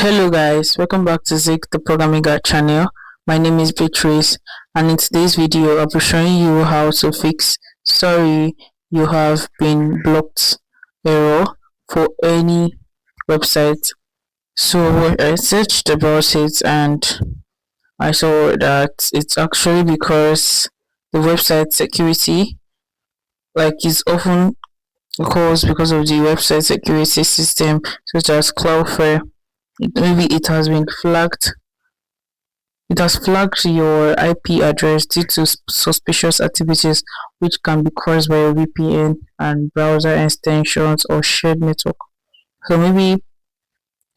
Hello guys, welcome back to Zik the Programming Guide channel. My name is Beatrice, and in today's video I'll be showing you how to fix "sorry you have been blocked" error for any website. So I searched about it and I saw that it's actually because the website security is often caused because of the website security system such as Cloudflare. Maybe it has flagged your IP address due to suspicious activities which can be caused by a VPN and browser extensions or shared network. So maybe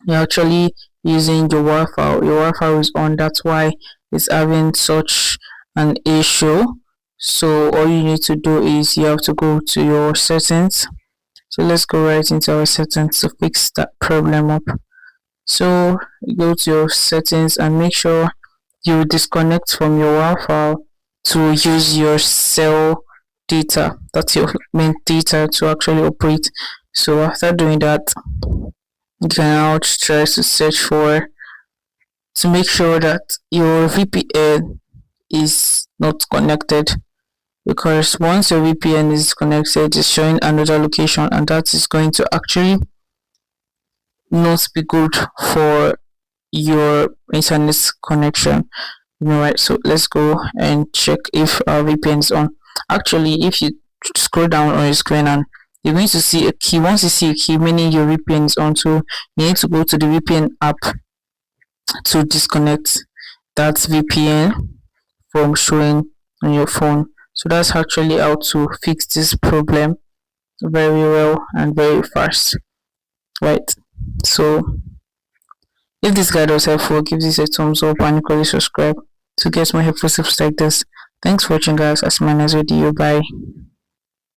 you're actually using your Wi-Fi is on, that's why it's having such an issue. So all you need to do is you have to go to your settings. So let's go right into our settings to fix that problem up. So you go to your settings and make sure you disconnect from your Wi-Fi to use your cell data. That's your main data to actually operate. So after doing that, you can now try to search for to make sure that your VPN is not connected, because once your VPN is connected, it's showing another location, and that is going to actually not be good for your internet connection. Right, so let's go and check if our VPN is on. Actually, if you scroll down on your screen and you're going to see a key, once you see a key meaning your VPN is on, so you need to go to the VPN app to disconnect that VPN from showing on your phone. So that's actually how to fix this problem very well and very fast, right? So if this guide was helpful, give this a thumbs up and equally subscribe to get more helpful tips like this. Thanks for watching guys. As my next video. Bye.